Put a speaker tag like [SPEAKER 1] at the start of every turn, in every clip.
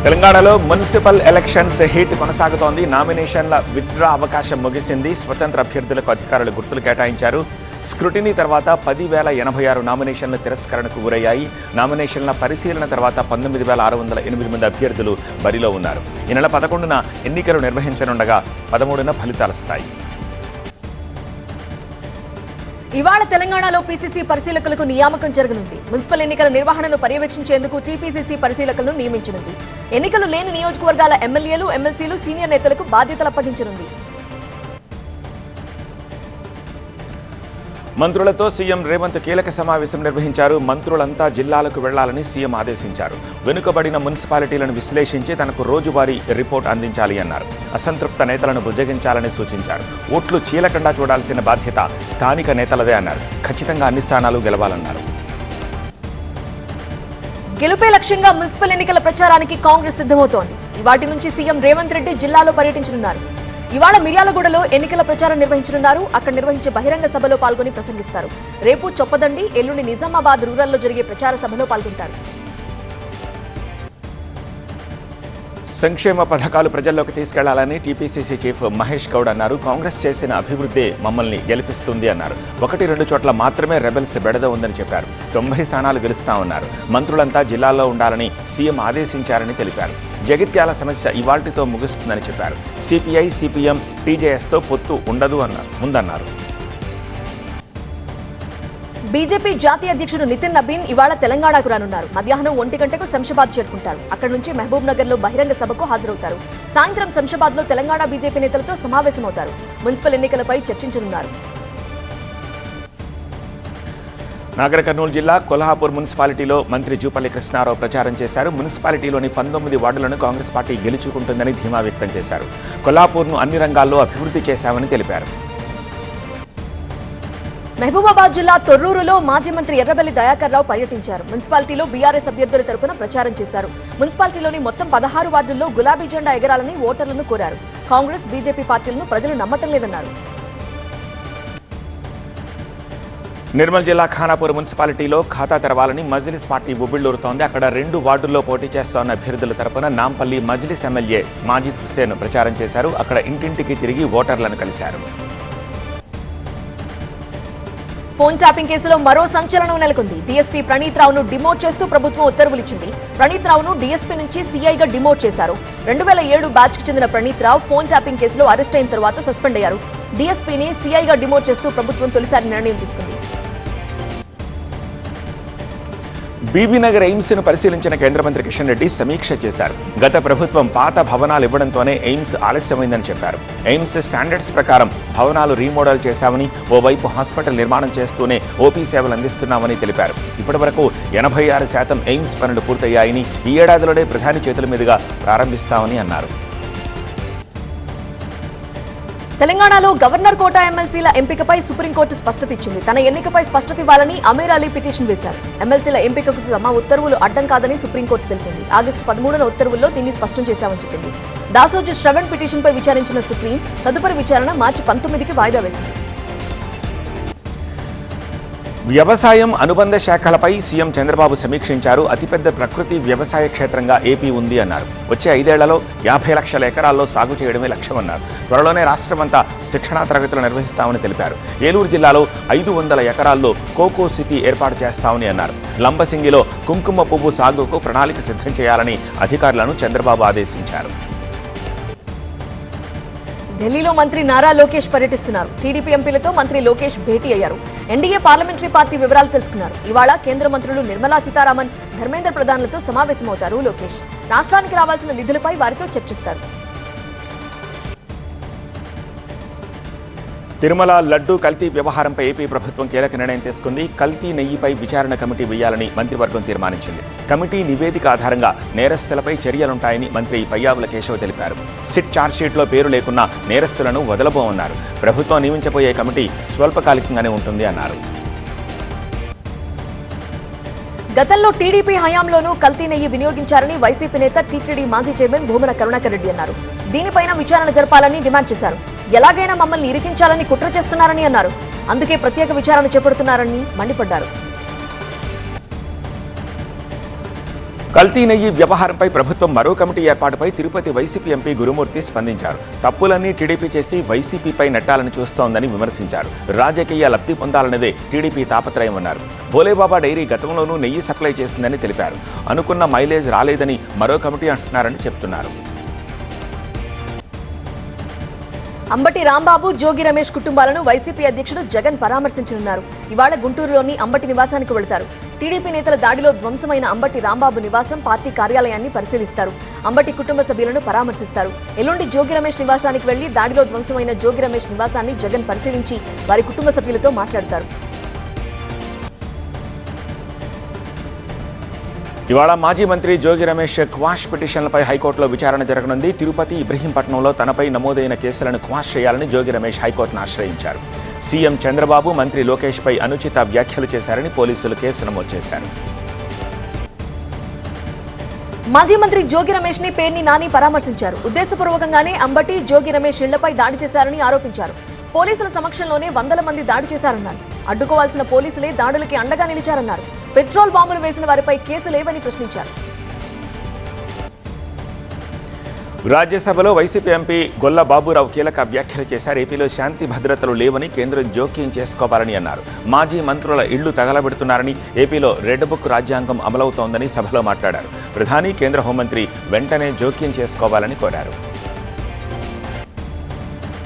[SPEAKER 1] తెలంగాణలో municipal elections heat కొనసాగుతోంది. నామినేషన్ల విత్డ్రా అవకాశం ముగిసింది. స్వతంత్ర అభ్యర్థులకు అధికారులు గుర్తులు కేటాయించారు. స్క్రూటినీ తర్వాత 10,086 నామినేషన్లు తిరస్కరణకు గురయ్యాయి. నామినేషన్ల పరిశీలన తర్వాత 19,608 మంది అభ్యర్థులు బరిలో ఉన్నారు. ఈ నెల 11న ఎన్నికలు నిర్వహించనుండగా 13న ఫలితాలొస్తాయి.
[SPEAKER 2] ఇవాళ తెలంగాణలో పీసీసీ పరిశీలకులకు నియామకం జరగనుంది. మున్సిపల్ ఎన్నికల నిర్వహణను పర్యవేక్షించేందుకు టీపీసీసీ పరిశీలకులను నియమించనుంది. ఎన్నికలు లేని నియోజకవర్గాల ఎమ్మెల్యేలు, ఎమ్మెల్సీలు, సీనియర్ నేతలకు బాధ్యతలు అప్పగించనుంది.
[SPEAKER 1] మంత్రులతో సీఎం రేవంత్ కీలక సమావేశం నిర్వహించారు. మంత్రులంతా జిల్లాలకు వెళ్లాలని సీఎం ఆదేశించారు. వెనుకబడిన మున్సిపాలిటీలను విశ్లేషించి తనకు రోజువారీ రిపోర్ట్ అందించాలి అన్నారు. అసంతృప్త నేతలను బుజ్జగించాలని సూచించారు. ఓట్లు చీలకుండా చూడాల్సిన బాధ్యత స్థానిక నేతలదే అన్నారు. ఖచ్చితంగా అన్ని స్థానాలు గెలవాలన్నారు.
[SPEAKER 2] గెలుపే లక్ష్యంగా మున్సిపల్ ఎన్నికల ప్రచారానికి కాంగ్రెస్ సిద్ధమవుతోంది. వాటి నుంచి సీఎం రేవంత్ రెడ్డి జిల్లాలో పర్యటించనున్నారు. ఇవాళ మిర్యాలగూడలో ఎన్నికల ప్రచారం నిర్వహించనున్నారు. అక్కడ నిర్వహించే బహిరంగ సభలో పాల్గొని ప్రసంగిస్తారు. రేపు చొప్పదండి, ఎల్లుండి నిజామాబాద్ రూరల్లో జరిగే ప్రచార సభలో పాల్గొంటారు.
[SPEAKER 1] సంక్షేమ పథకాలు ప్రజల్లోకి తీసుకెళ్లాలని టీపీసీసీ చీఫ్ మహేష్ గౌడ్ అన్నారు. కాంగ్రెస్ చేసిన అభివృద్ధి మమ్మల్ని గెలిపిస్తుంది అన్నారు. 1-2 చోట్ల మాత్రమే రెబెల్స్ బెడద ఉందని చెప్పారు. 90 స్థానాలు గెలుస్తామన్నారు. మంత్రులంతా జిల్లాల్లో ఉండాలని సీఎం ఆదేశించారని తెలిపారు. జగిత్యాల సమస్య ఇవాల్టితో ముగుస్తుందని చెప్పారు. సిపిఐ, సిపిఎం, టీజేఎస్తో పొత్తు ఉందన్నారు.
[SPEAKER 2] బీజేపీ జాతీయ అధ్యక్షుడు నితిన్ నబీన్ ఇవాళ తెలంగాణకు రానున్నారు. మధ్యాహ్నం 1 గంటకు శంషాబాద్ చేరుకుంటారు. అక్కడి నుంచి మహబూబ్ నగర్ లో బహిరంగ సభకు హాజరవుతారు. సాయంత్రం శంషాబాద్ లో తెలంగాణ బీజేపీ నేతలతో సమావేశమవుతారు. మున్సిపల్ ఎన్నికలపై చర్చించనున్నారు.
[SPEAKER 1] నాగర్ కర్నూలు జిల్లా కొల్హాపూర్ మున్సిపాలిటీలో మంత్రి జూపల్లి కృష్ణారావు ప్రచారం చేశారు. మున్సిపాలిటీలోని 19 వార్డులను కాంగ్రెస్ పార్టీ గెలుచుకుంటుందని ధీమా వ్యక్తం చేశారు. కొల్హాపూర్ను అన్ని రంగాల్లో అభివృద్ధి చేశామని తెలిపారు.
[SPEAKER 2] మహబూబాబాద్ జిల్లా తొర్రూరులో మాజీ మంత్రి ఎర్రబెల్లి దయాకర్ రావు పర్యటించారు. మున్సిపాలిటీలో బీఆర్ఎస్ అభ్యర్థుల తరపున ప్రచారం చేశారు. మున్సిపాలిటీలోని మొత్తం 16 వార్డుల్లో గులాబీ జెండా ఎగరాలని ఓటర్లను కోరారు. కాంగ్రెస్, బీజేపీ పార్టీలను ప్రజలు నమ్మటం లేదన్నారు.
[SPEAKER 1] నిర్మల్ జిల్లా ఖానాపూర్ మున్సిపాలిటీలో ఖాతా తెరవాలని మజ్లిస్ పార్టీ ఉవ్విళ్లూరుతోంది. అక్కడ 2 వార్డుల్లో పోటీ చేస్తోన్న అభ్యర్థుల తరపున నాంపల్లి మజ్లిస్ ఎమ్మెల్యే మాజిద్ హుస్సేన్ ప్రచారం చేశారు. అక్కడ ఇంటింటికి తిరిగి ఓటర్లను కలిశారు.
[SPEAKER 2] ఫోన్ ట్యాపింగ్ కేసులో మరో సంచలనం నెలకొంది. డీఎస్పీ ప్రణీత్ రావును డిమోట్ చేస్తూ ప్రభుత్వం ఉత్తర్వులిచ్చింది. ప్రణీత్ రావును డీఎస్పీ నుంచి సీఐగా డిమోట్ చేశారు. 2007 బ్యాచ్కు చెందిన ప్రణీత్ రావు ఫోన్ ట్యాపింగ్ కేసులో అరెస్ట్ అయిన తర్వాత సస్పెండ్ అయ్యారు. డీఎస్పీని సీఐగా డిమోట్ చేస్తూ ప్రభుత్వం తొలిసారి నిర్ణయం తీసుకుంది.
[SPEAKER 1] బీబీనగర్ ఎయిమ్స్ను పరిశీలించిన కేంద్ర మంత్రి కిషన్ రెడ్డి సమీక్ష చేశారు. గత ప్రభుత్వం పాత భవనాలు ఇవ్వడంతోనే ఎయిమ్స్ ఆలస్యమైందని చెప్పారు. ఎయిమ్స్ స్టాండర్డ్స్ ప్రకారం భవనాలు రీమోడల్ చేశామని, ఓవైపు హాస్పిటల్ నిర్మాణం చేస్తూనే ఓపీ సేవలు అందిస్తున్నామని తెలిపారు. ఇప్పటివరకు 86% ఎయిమ్స్ పనులు పూర్తయ్యాయని, ఈ ఏడాదిలోనే ప్రధాని చేతుల మీదుగా ప్రారంభిస్తామని అన్నారు.
[SPEAKER 2] తెలంగాణలో గవర్నర్ కోటా ఎమ్మెల్సీల ఎంపికపై సుప్రీంకోర్టు స్పష్టత ఇచ్చింది. తన ఎన్నికపై స్పష్టత ఇవ్వాలని అమీర్ అలీ పిటిషన్ వేశారు. ఎమ్మెల్సీల ఎంపికకు తమ ఉత్తర్వులు అడ్డం కాదని సుప్రీంకోర్టు తెలిపింది. ఆగస్టు 13న ఉత్తర్వుల్లో దీన్ని స్పష్టం చేశామని చెప్పింది. దాసోజు శ్రవణ్ పిటిషన్పై విచారించిన సుప్రీం తదుపరి విచారణ మార్చి 19కి వాయిదా వేసింది.
[SPEAKER 1] వ్యవసాయం, అనుబంధ శాఖలపై సీఎం చంద్రబాబు సమీక్షించారు. అతిపెద్ద ప్రకృతి వ్యవసాయ క్షేత్రంగా ఏపీ ఉంది అన్నారు. వచ్చే 5 ఏళ్లలో 50 లక్షల ఎకరాల్లో సాగు చేయడమే లక్ష్యమన్నారు. త్వరలోనే రాష్ట్రమంతా శిక్షణా తరగతులు నిర్వహిస్తామని తెలిపారు. ఏలూరు జిల్లాలో 500 ఎకరాల్లో కోకో సిటీ ఏర్పాటు చేస్తామని అన్నారు. లంబసింగిలో కుంకుమ పువ్వు సాగుకు ప్రణాళిక సిద్ధం చేయాలని అధికారులను చంద్రబాబు ఆదేశించారు.
[SPEAKER 2] ఢిల్లీలో మంత్రి నారా లోకేష్ పర్యటిస్తున్నారు. టీడీపీ ఎంపీలతో మంత్రి లోకేష్ భేటీ అయ్యారు. ఎన్డీఏ పార్లమెంటరీ పార్టీ వివరాలు తెలుసుకున్నారు. ఇవాళ కేంద్ర మంత్రులు నిర్మలా సీతారామన్, ధర్మేంద్ర ప్రధాన్లతో సమావేశమవుతారు లోకేష్. రాష్ట్రానికి రావాల్సిన నిధులపై వారితో చర్చిస్తారు.
[SPEAKER 1] తిరుమల లడ్డూ కల్తీ వ్యవహారంపై ఏపీ ప్రభుత్వం కీలక నిర్ణయం తీసుకుంది. కల్తీ నెయ్యిపై విచారణ కమిటీ వేయాలని మంత్రివర్గం తీర్మానించింది. కమిటీ నివేదిక ఆధారంగా నేరస్తులపై చర్యలుంటాయని మంత్రి పయ్యావుల కేశవ్ తెలిపారు. సిట్ ఛార్జ్షీట్లో పేరు లేకున్నా నేరస్తులను వదలబోమన్నారు. ప్రభుత్వం నియమించబోయే కమిటీ స్వల్పకాలికంగానే ఉంటుంది అన్నారు.
[SPEAKER 2] గతంలో టీడీపీ హయాంలోనూ కల్తీ నెయ్యి వినియోగించారని వైసీపీ నేత టీటీడీ మాజీ చైర్మన్ భూమన కరుణాకర్ రెడ్డి అన్నారు. దీనిపైన విచారణ జరపాలని డిమాండ్ చేశారు. ఎలాగైనా మమ్మల్ని ఇరికించాలని కుట్ర చేస్తున్నారని అన్నారు. అందుకే ప్రత్యేక విచారణ చేపడుతున్నారని మండిపడ్డారు.
[SPEAKER 1] కల్తీ నెయ్యి వ్యవహారంపై ప్రభుత్వం మరో కమిటీ ఏర్పాటుపై తిరుపతి వైసీపీ ఎంపీ గురుమూర్తి స్పందించారు. తప్పులన్నీ టీడీపీ చేసి వైసీపీపై నెట్టాలని చూస్తోందని విమర్శించారు. రాజకీయ లబ్ధి పొందాలన్నదే టీడీపీ తాపత్రయమన్నారు. భోలేబాబా డైరీ గతంలోనూ నెయ్యి సప్లై చేస్తుందని తెలిపారు. అనుకున్న మైలేజ్ రాలేదని మరో కమిటీ అంటున్నారని చెప్తున్నారు.
[SPEAKER 2] అంబటి రాంబాబు, జోగి రమేష్ కుటుంబాలను వైసీపీ అధ్యక్షుడు జగన్ పరామర్శించనున్నారు. ఇవాళ గుంటూరులోని అంబటి నివాసానికి వెళతారు. టీడీపీ నేతల దాడిలో ధ్వంసమైన అంబటి రాంబాబు నివాసం, పార్టీ కార్యాలయాన్ని పరిశీలిస్తారు. అంబటి కుటుంబ సభ్యులను పరామర్శిస్తారు. ఎల్లుండి జోగి రమేష్ నివాసానికి వెళ్లి దాడిలో ధ్వంసమైన జోగి రమేష్ నివాసాన్ని జగన్ పరిశీలించి వారి కుటుంబ సభ్యులతో మాట్లాడతారు.
[SPEAKER 1] ఇవాళ మాజీ మంత్రి జోగి రమేష్ క్వాష్ పిటిషన్లపై హైకోర్టులో విచారణ జరగనుంది. తిరుపతి, ఇబ్రహీంపట్నంలో తనపై నమోదైన కేసులను క్వాష్ చేయాలని జోగి రమేష్ హైకోర్టును ఆశ్రయించారు. సీఎం చంద్రబాబు, మంత్రి లోకేష్పై అనుచిత వ్యాఖ్యలు చేశారని పోలీసులు కేసు నమోదు చేశారు.
[SPEAKER 2] మాజీ మంత్రి జోగి రమేష్ ని పేర్ని నాని పరామర్శించారు. ఉద్దేశపూర్వకంగానే అంబటి, జోగి రమేష్ ఇళ్లపై దాడి చేశారని ఆరోపించారు. పోలీసుల సమక్షంలోనే వందల మంది దాడి చేశారన్నారు. అడ్డుకోవాల్సిన పోలీసులే దాడులకి అండగా నిలిచారన్నారు. పెట్రోల్ బాంబులు వేసిన వారిపై కేసులేవని ప్రశ్నించారు.
[SPEAKER 1] రాజ్యసభలో వైసీపీ ఎంపీ గొల్ల బాబురావు కీలక వ్యాఖ్యలు చేశారు. ఏపీలో శాంతి భద్రతలు లేవని కేంద్రం జోక్యం చేసుకోవాలని అన్నారు. మాజీ మంత్రుల ఇళ్లు తగలబెడుతున్నారని, ఏపీలో రెడ్ బుక్ రాజ్యాంగం అమలవుతోందని సభలో మాట్లాడారు. ప్రధాని, కేంద్ర హోంమంత్రి వెంటనే జోక్యం చేసుకోవాలని కోరారు.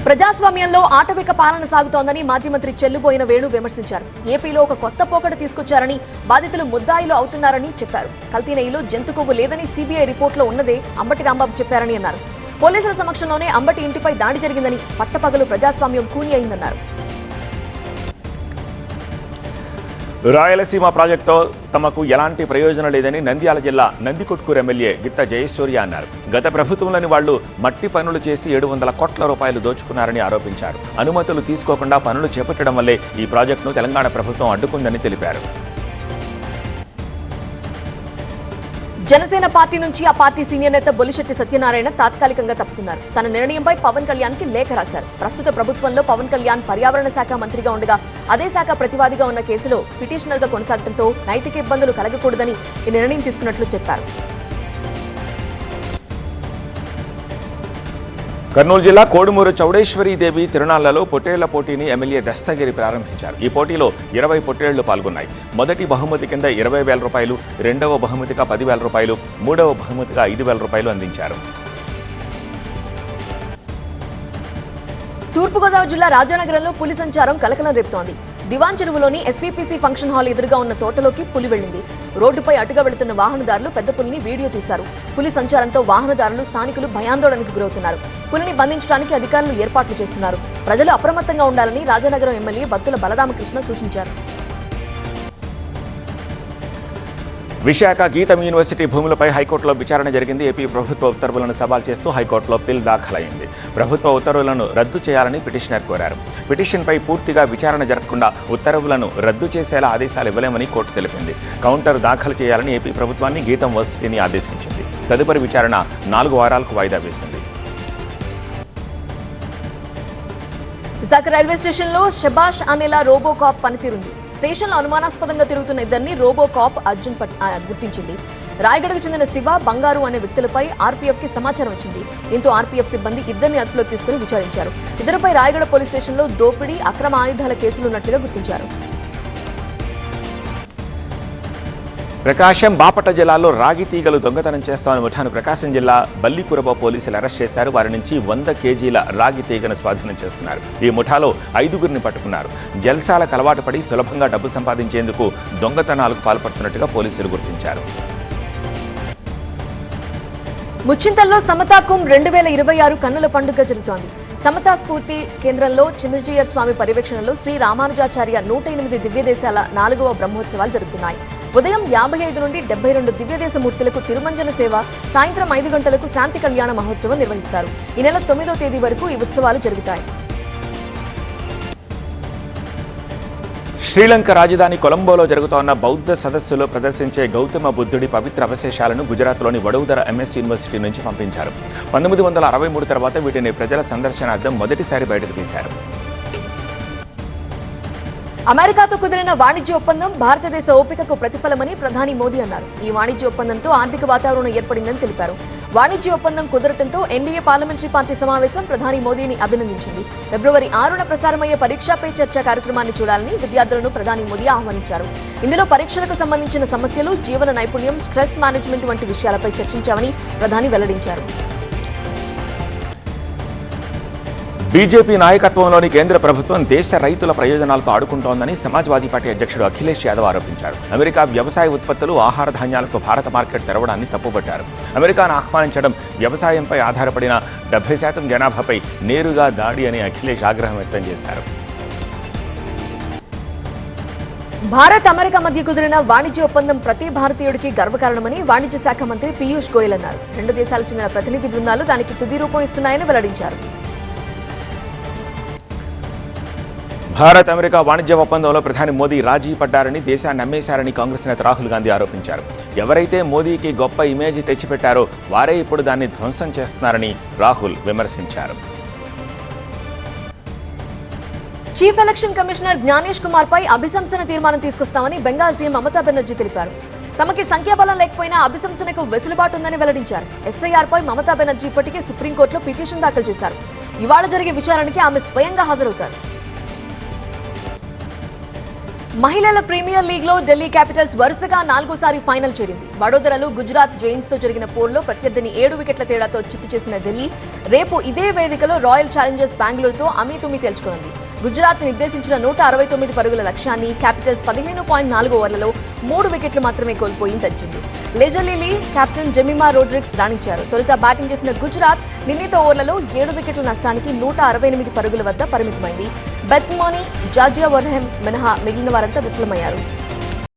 [SPEAKER 2] ప్రజాస్వామ్యంలో ఆటవిక పాలన సాగుతోందని మాజీ మంత్రి చెల్లుబోయిన వేణు విమర్శించారు. ఏపీలో ఒక కొత్త పోకడ తీసుకొచ్చారని, బాధితులు ముద్దాయిలు అవుతున్నారని చెప్పారు. కల్తీ నెయ్యిలో జంతు కొవ్వు లేదని సీబీఐ రిపోర్టులో ఉన్నదే అంబటి రాంబాబు చెప్పారని అన్నారు. పోలీసుల సమక్షంలోనే అంబటి ఇంటిపై దాడి జరిగిందని, పట్టపగలు ప్రజాస్వామ్యం కూని అయిందన్నారు.
[SPEAKER 1] రాయలసీమ ప్రాజెక్టుతో తమకు ఎలాంటి ప్రయోజనం లేదని నంద్యాల జిల్లా నందికొట్కూరు ఎమ్మెల్యే గిత్త జయసూర్య అన్నారు. గత ప్రభుత్వంలోని వాళ్లు మట్టి పనులు చేసి 700 కోట్ల రూపాయలు దోచుకున్నారని ఆరోపించారు. అనుమతులు తీసుకోకుండా పనులు చేపట్టడం వల్లే ఈ ప్రాజెక్టును తెలంగాణ ప్రభుత్వం అడ్డుకుందని తెలిపారు.
[SPEAKER 2] జనసేన పార్టీ నుంచి ఆ పార్టీ సీనియర్ నేత బొలిశెట్టి సత్యనారాయణ తాత్కాలికంగా తప్పుతున్నారు. తన నిర్ణయంపై పవన్ కళ్యాణ్ కి లేఖ రాశారు. ప్రస్తుత ప్రభుత్వంలో పవన్ కళ్యాణ్ పర్యావరణ శాఖ మంత్రిగా ఉండగా అదే శాఖ ప్రతివాదిగా ఉన్న కేసులో పిటిషనర్ గా కొనసాగడంతో నైతిక ఇబ్బందులు కలగకూడదని ఈ నిర్ణయం తీసుకున్నట్లు చెప్పారు.
[SPEAKER 1] కర్నూలు జిల్లా కోడుమూరు చౌడేశ్వరీదేవి తిరునాళ్లలో పొట్టేళ్ల పోటీని ఎమ్మెల్యే దస్తగిరి ప్రారంభించారు. ఈ పోటీలో 20 పొట్టేళ్లు పాల్గొన్నాయి. మొదటి బహుమతి కింద 20,000 రూపాయలు, రెండవ బహుమతిగా 10,000 రూపాయలు, మూడవ బహుమతిగా 5,000 రూపాయలు అందించారు.
[SPEAKER 2] తూర్పుగోదావరి జిల్లా రాజానగరంలో పులి సంచారం కలకలం రేపుతోంది. దివాన్ చెరువులోని ఎస్వీపీసీ ఫంక్షన్ హాల్ ఎదురుగా ఉన్న తోటలోకి పులి వెళ్లింది. రోడ్డుపై అటుగా వెళుతున్న వాహనదారులు పెద్ద పులిని వీడియో తీశారు. పులి సంచారంతో వాహనదారులు, స్థానికులు భయాందోళనకు గురవుతున్నారు. పులిని బంధించడానికి అధికారులు ఏర్పాట్లు చేస్తున్నారు. ప్రజలు అప్రమత్తంగా ఉండాలని రాజానగరం ఎమ్మెల్యే బత్తుల బలరామకృష్ణ సూచించారు.
[SPEAKER 1] విశాఖ గీతం యూనివర్సిటీ భూములపై హైకోర్టులో విచారణ జరిగింది. ఏపీ ప్రభుత్వ ఉత్తర్వులను సవాల్ చేస్తూ హైకోర్టులో పిల్ దాఖలైంది. ప్రభుత్వ ఉత్తర్వులను రద్దు చేయాలని పిటిషనర్ కోరారు. పిటిషన్పై పూర్తిగా విచారణ జరగకుండా ఉత్తర్వులను రద్దు చేసేలా ఆదేశాలు ఇవ్వలేమని కోర్టు తెలిపింది. కౌంటర్ దాఖలు చేయాలని ఏపీ ప్రభుత్వాన్ని గీతం యూనివర్సిటీని ఆదేశించింది. తదుపరి విచారణ 4 వారాలకు వాయిదా వేసింది.
[SPEAKER 2] విశాఖ రైల్వే స్టేషన్లో శబాష్ అనేలా రోబోకాప్ పనితీరుంది. స్టేషన్లో అనుమానాస్పదంగా తిరుగుతున్న ఇద్దరిని రోబోకాప్ అర్జున్ గుర్తించింది. రాయగడకు చెందిన శివ, బంగారు అనే వ్యక్తులపై ఆర్పీఎఫ్ కి సమాచారం వచ్చింది. దీంతో ఆర్పీఎఫ్ సిబ్బంది ఇద్దరిని అదుపులోకి తీసుకుని విచారించారు. ఇద్దరిపై రాయగడ పోలీస్ స్టేషన్లో దోపిడీ, అక్రమ ఆయుధాల కేసులున్నట్లుగా గుర్తించారు.
[SPEAKER 1] ప్రకాశం, బాపట్ల జిల్లాలో రాగి తీగలు దొంగతనం చేస్తామని ముఠాను ప్రకాశం జిల్లా బల్లికురబ పోలీసులు అరెస్ట్ చేశారు. వారి నుంచి 100 కేజీల రాగి తీగను స్వాధీనం చేసుకున్నారు. ఈ ముఠాలో 5గురిని పట్టుకున్నారు. జల్సాలకు అలవాటు పడి సులభంగా డబ్బు సంపాదించేందుకు దొంగతనాలకు పాల్పడుతున్నట్టుగా పోలీసులు గుర్తించారు.
[SPEAKER 2] ముచ్చింతల్లో సమతా కుంభ్ 2026 కన్నుల పండుగ జరుగుతోంది. సమతా స్ఫూర్తి కేంద్రంలో చిన్నజీయర్ స్వామి పర్యవేక్షణలో శ్రీ రామానుజాచార్య 108 దివ్యదేశాల 4వ బ్రహ్మోత్సవాలు జరుగుతున్నాయి. ఉదయం 55 నుండి 72 దివ్యదేశ మూర్తులకు తిరుమంజన సేవ, సాయంత్రం 5 గంటలకు శాంతి కళ్యాణ మహోత్సవం నిర్వహిస్తారు. ఈ నెల 9వ తేదీ వరకు ఈ ఉత్సవాలు జరుగుతాయి.
[SPEAKER 1] శ్రీలంక రాజధాని కొలంబోలో జరుగుతోన్న బౌద్ధ సదస్సులో ప్రదర్శించే గౌతమ బుద్ధుడి పవిత్ర అవశేషాలను గుజరాత్లోని వడోదర ఎంఎస్ యూనివర్సిటీ నుంచి పంపించారు. 1963 తర్వాత వీటిని ప్రజల సందర్శనార్థం మొదటిసారి బయటకు తీశారు.
[SPEAKER 2] అమెరికాతో కుదిరిన వాణిజ్య ఒప్పందం భారతదేశ ఓపికకు ప్రతిఫలమని ప్రధాని మోదీ అన్నారు. ఈ వాణిజ్య ఒప్పందంతో ఆర్థిక వాతావరణం ఏర్పడిందని తెలిపారు. వాణిజ్య ఒప్పందం కుదరటంతో ఎన్డీఏ పార్లమెంటరీ పార్టీ సమావేశం ప్రధాని మోదీని అభినందించింది. ఫిబ్రవరి 6న ప్రసారమయ్యే పరీక్షా పే చర్చ కార్యక్రమాన్ని చూడాలని విద్యార్థులను ప్రధాని మోదీ ఆహ్వానించారు. ఇందులో పరీక్షలకు సంబంధించిన సమస్యలు, జీవన నైపుణ్యం, స్ట్రెస్ మేనేజ్మెంట్ వంటి విషయాలపై చర్చించామని ప్రధాని వెల్లడించారు.
[SPEAKER 1] బీజేపీ నాయకత్వంలోని కేంద్ర ప్రభుత్వం దేశ రైతుల ప్రయోజనాలతో ఆడుకుంటోందని సమాజ్వాదీ పార్టీ అధ్యక్షుడు అఖిలేష్ యాదవ్ ఆరోపించారు. అమెరికా వ్యవసాయ ఉత్పత్తులు, ఆహార ధాన్యాలకు భారత మార్కెట్ తెరవడాన్ని తప్పుపట్టారు. అమెరికాను ఆహ్వానించడం వ్యవసాయంపై ఆధారపడిన 70% జనాభాపై నేరుగా దాడి అని అఖిలేష్ ఆగ్రహం వ్యక్తం చేశారు.
[SPEAKER 2] భారత్ అమెరికా మధ్య కుదిరిన వాణిజ్య ఒప్పందం ప్రతి భారతీయుడికి గర్వకారణమని వాణిజ్య శాఖ మంత్రి పీయూష్ గోయల్ అన్నారు. 2 దేశాలకు చెందిన ప్రతినిధి బృందాలు దానికి తుది రూపం ఇస్తున్నాయని వెల్లడించారు.
[SPEAKER 1] భారత్ అమెరికా వాణిజ్య ఒప్పందంలో ప్రధాని మోదీ రాజీ పడ్డారని, దేశాన్ని అమ్మేశారని కాంగ్రెస్ నేత రాహుల్ గాంధీ ఆరోపించారు. ఎవరైతే మోదీకి గొప్ప ఇమేజ్ తెచ్చిపెట్టారో వారే ఇప్పుడు దాన్ని ధ్వంసం చేస్తున్నారని రాహుల్ విమర్శించారు.
[SPEAKER 2] Chief election commissioner Gyanesh Kumar పై అభిశంసన తీర్మానం తీసుకొస్తామని బెంగాల్ సీఎం మమతా బెనర్జీ తెలిపారు. తమకి సంఖ్యాబలం లేకపోయినా అభిశంసనకు వెసులుబాటు ఉందని వెల్లడించారు. ఎస్ఐఆర్ పై మమతా బెనర్జీ ఇప్పటికే సుప్రీంకోర్టులో పిటిషన్ దాఖలు చేశారు. ఇవాళ జరిగే విచారణకి ఆమె స్వయంగా హాజరవుతారు. మహిళల ప్రీమియర్ లీగ్ లో ఢిల్లీ క్యాపిటల్స్ వరుసగా 4వ సారి ఫైనల్ చేరింది. వడోదరలో గుజరాత్ జైన్స్ తో జరిగిన పోరులో ప్రత్యర్థిని 7 వికెట్ల తేడాతో చిత్తు చేసిన ఢిల్లీ రేపు ఇదే వేదికలో రాయల్ ఛాలెంజర్స్ బెంగళూరుతో అమీతుమీ తేల్చుకోనుంది. గుజరాత్ నిర్దేశించిన 169 పరుగుల లక్ష్యాన్ని క్యాపిటల్స్ 15.4 ఓవర్లలో 3 వికెట్లు మాత్రమే కోల్పోయి తెచ్చింది. లెజర్లీ కెప్టెన్ జెమిమా రోడ్రిగ్స్ రాణించారు. తొలుత బ్యాటింగ్ చేసిన గుజరాత్ నిర్ణీత ఓవర్లలో 7 వికెట్ల నష్టానికి 168 పరుగుల వద్ద పరిమితమైంది. బెత్మోని, జాజియా వర్హెమ్ మినహా మిగిలిన వారంతా విఫలమయ్యారు.